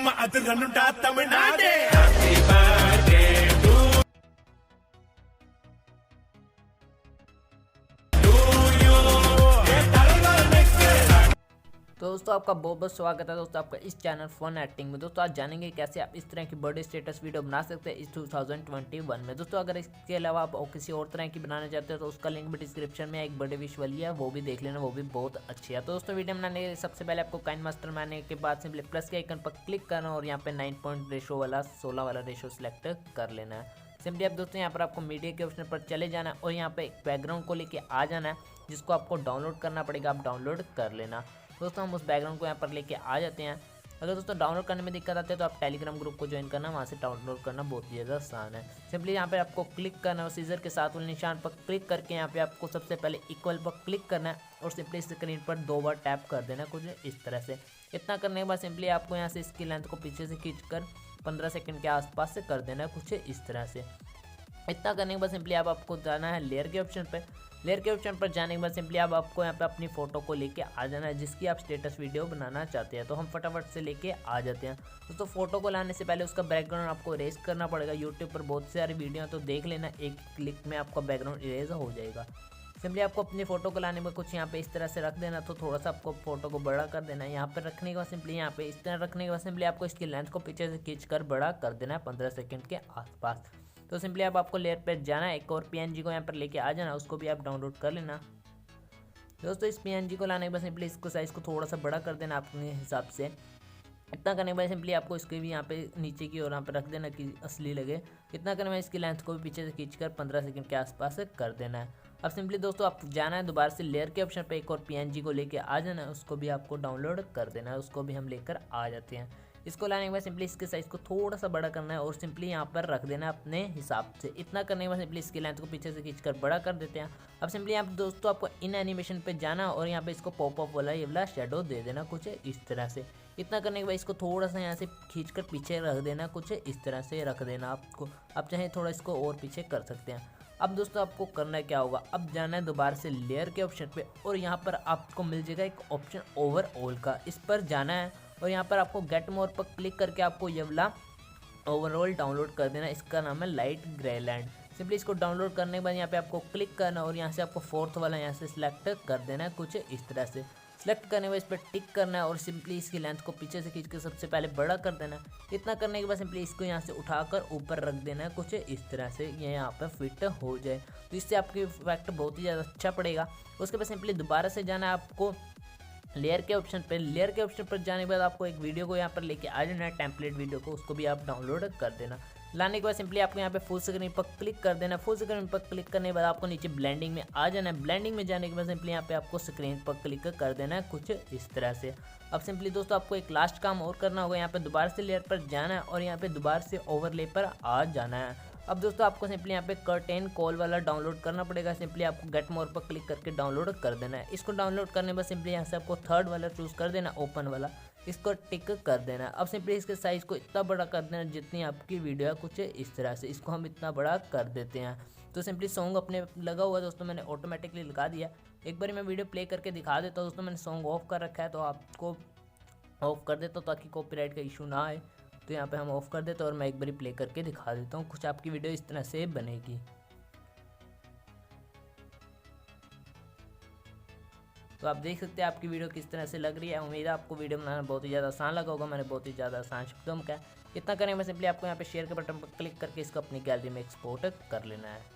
Mahadev Tamil Nadu Happy birthday to तो दोस्तों आपका बहुत बहुत स्वागत है दोस्तों आपका इस चैनल फन एक्टिंग में। दोस्तों आज जानेंगे कैसे आप इस तरह की बर्थडे स्टेटस वीडियो बना सकते हैं इस 2021 में। दोस्तों अगर इसके अलावा आप किसी और तरह की बनाना चाहते हो तो उसका लिंक भी डिस्क्रिप्शन में एक बर्थडे विश वाली है, वो भी देख लेना, वो भी बहुत अच्छी है। तो दोस्तों वीडियो बनाने के लिए सबसे पहले आपको काइनमास्टर बनाने के बाद सिंपली प्लस के आइकन पर क्लिक करना और यहाँ पे 9 पॉइंट रेशो वाला 16 वाला रेशो सिलेक्ट कर लेना है। सिंपली अब दोस्तों यहाँ पर आपको मीडिया के ऑप्शन पर चले जाना है और यहाँ पे एक बैकग्राउंड को लेके आ जाना है जिसको आपको डाउनलोड करना पड़ेगा। आप डाउनलोड कर लेना। दोस्तों हम उस बैकग्राउंड को यहाँ पर लेके आ जाते हैं। अगर दोस्तों डाउनलोड करने में दिक्कत आती है तो आप टेलीग्राम ग्रुप को ज्वाइन करना, वहाँ से डाउनलोड करना बहुत ही ज़्यादा आसान है। सिंपली यहाँ पे आपको क्लिक करना है और सीजर के साथ वाले निशान पर क्लिक करके यहाँ पे आपको सबसे पहले इक्वल पर क्लिक करना है और सिंपली स्क्रीन पर 2 बार टैप कर देना कुछ इस तरह से। इतना करने के बाद सिंपली आपको यहाँ से इसकी लेंथ को पीछे से खींच कर 15 सेकेंड के आसपास से कर देना है कुछ इस तरह से। इतना करने के बाद सिंपली आपको जाना है लेयर के ऑप्शन पे। लेयर के ऑप्शन पर जाने के बाद सिंपली आपको यहाँ पे अपनी फ़ोटो को लेके आ जाना है जिसकी आप स्टेटस वीडियो बनाना चाहते हैं। तो हम फटाफट से लेके आ जाते हैं। दोस्तों फोटो को लाने से पहले उसका बैकग्राउंड आपको इरेज करना पड़ेगा। यूट्यूब पर बहुत सारी वीडियो तो देख लेना, एक क्लिक में आपका बैकग्राउंड इरेज हो जाएगा। सिंपली आपको अपनी फ़ोटो को लाने में कुछ यहाँ पे इस तरह से रख देना, तो थोड़ा सा आपको फोटो को बड़ा कर देना है। यहाँ पर रखने के बाद सिंपली यहाँ पे इस तरह रखने के बाद सिंपली आपको इसकी लेंथ को पीछे से खींच कर बड़ा कर देना है 15 सेकेंड के आसपास। तो सिंपली अब आपको लेयर पे जाना है, एक और पीएनजी को यहाँ पर लेके आ जाना, उसको भी आप डाउनलोड कर लेना। दोस्तों इस पीएनजी को लाने के बाद सिंपली इसको साइज़ को थोड़ा सा बड़ा कर देना अपने हिसाब से। इतना करने के बाद सिंपली आपको इसके भी यहाँ पे नीचे की ओर यहाँ पे रख देना कि असली लगे। इतना करने में इसकी लेंथ को भी पीछे से खींचकर 15 सेकंड के आसपास कर देना है। अब सिंपली दोस्तों आप जाना है दोबारा से लेयर के ऑप्शन पे, एक और पीएनजी को लेके आ जाना है, उसको भी आपको डाउनलोड कर देना है। उसको भी हम लेकर आ जाते हैं। इसको लाने के बाद सिंपली इसके साइज़ को थोड़ा सा बड़ा करना है और सिंपली यहाँ पर रख देना है अपने हिसाब से। इतना करने के बाद सिंपली इसकी लेंथ को पीछे से खींचकर बड़ा कर देते हैं। अब सिंपली यहाँ दोस्तों आपको इन एनिमेशन पे जाना और यहाँ पे इसको पॉपअप वाला ये वाला शेडो दे देना कुछ इस तरह से। इतना करने के बाद इसको थोड़ा सा यहाँ से खींचकर पीछे रख देना, कुछ इस तरह से रख देना आपको। आप चाहे थोड़ा इसको और पीछे कर सकते हैं। अब दोस्तों आपको करना क्या होगा, अब जाना है दोबारा से लेयर के ऑप्शन पे और यहाँ पर आपको मिल जाएगा एक ऑप्शन ओवरऑल का। इस पर जाना है और यहाँ पर आपको गेट मोर पर क्लिक करके आपको ये वाला ओवरऑल डाउनलोड कर देना। इसका नाम है लाइट ग्रेलैंड। सिंपली इसको डाउनलोड करने के बाद यहाँ पे आपको क्लिक करना और यहाँ से आपको फोर्थ वाला यहाँ से सिलेक्ट कर देना है कुछ इस तरह से। सिलेक्ट करने के बाद इस पर टिक करना है और सिंपली इसकी लेंथ को पीछे से खींच कर सबसे पहले बड़ा कर देना है। इतना करने के बाद सिंपली इसको यहाँ से उठाकर ऊपर रख देना है कुछ इस तरह से, ये यहाँ पर फिट हो जाए। तो इससे आपकी इफेक्ट बहुत ही ज़्यादा अच्छा पड़ेगा। उसके बाद सिंपली दोबारा से जाना है आपको लेयर के ऑप्शन पे। लेयर के ऑप्शन पर जाने के बाद आपको एक वीडियो को यहाँ पर लेके आ जाना है, टेम्पलेट वीडियो को, उसको भी आप डाउनलोड कर देना। लाने के बाद सिंपली आपको यहाँ पे फुल स्क्रीन पर क्लिक कर देना। फुल स्क्रीन पर क्लिक करने के बाद आपको नीचे ब्लेंडिंग में आ जाना है। ब्लेंडिंग में जाने के बाद सिंपली यहाँ पे आपको स्क्रीन पर क्लिक कर देना है कुछ इस तरह से। अब सिंपली दोस्तों आपको एक लास्ट काम और करना होगा, यहाँ पे दोबारा से लेयर पर जाना है और यहाँ पे दोबारा से ओवरले पर आ जाना है। अब दोस्तों आपको सिंपली यहाँ पे कर्टेन कॉल वाला डाउनलोड करना पड़ेगा। सिंपली आपको गेट मोर पर क्लिक करके डाउनलोड कर देना है। इसको डाउनलोड करने के बाद सिंपली यहाँ से आपको थर्ड वाला चूज़ कर देना, ओपन वाला, इसको टिक कर देना है। अब सिंपली इसके साइज़ को इतना बड़ा कर देना जितनी आपकी वीडियो है कुछ इस तरह से। इसको हम इतना बड़ा कर देते हैं। तो सिंपली सॉन्ग अपने लगा हुआ दोस्तों, मैंने ऑटोमेटिकली लगा दिया। एक बार मैं वीडियो प्ले करके दिखा देता हूँ दोस्तों। मैंने सॉन्ग ऑफ कर रखा है तो आपको ऑफ कर देता हूँ ताकि कॉपीराइट का इशू ना आए। तो यहाँ पे हम ऑफ कर देते हैं और मैं एक बार प्ले करके दिखा देता हूँ। कुछ आपकी वीडियो इस तरह से बनेगी। तो आप देख सकते हैं आपकी वीडियो किस तरह से लग रही है। उम्मीद है आपको वीडियो बनाना बहुत ही ज़्यादा आसान लगा होगा। मैंने बहुत ही ज़्यादा आसान शब्दों में कहा। इतना करने में सिंपली आपको यहाँ पे शेयर के बटन पर क्लिक करके इसको अपनी गैलरी में एक्सपोर्ट कर लेना है।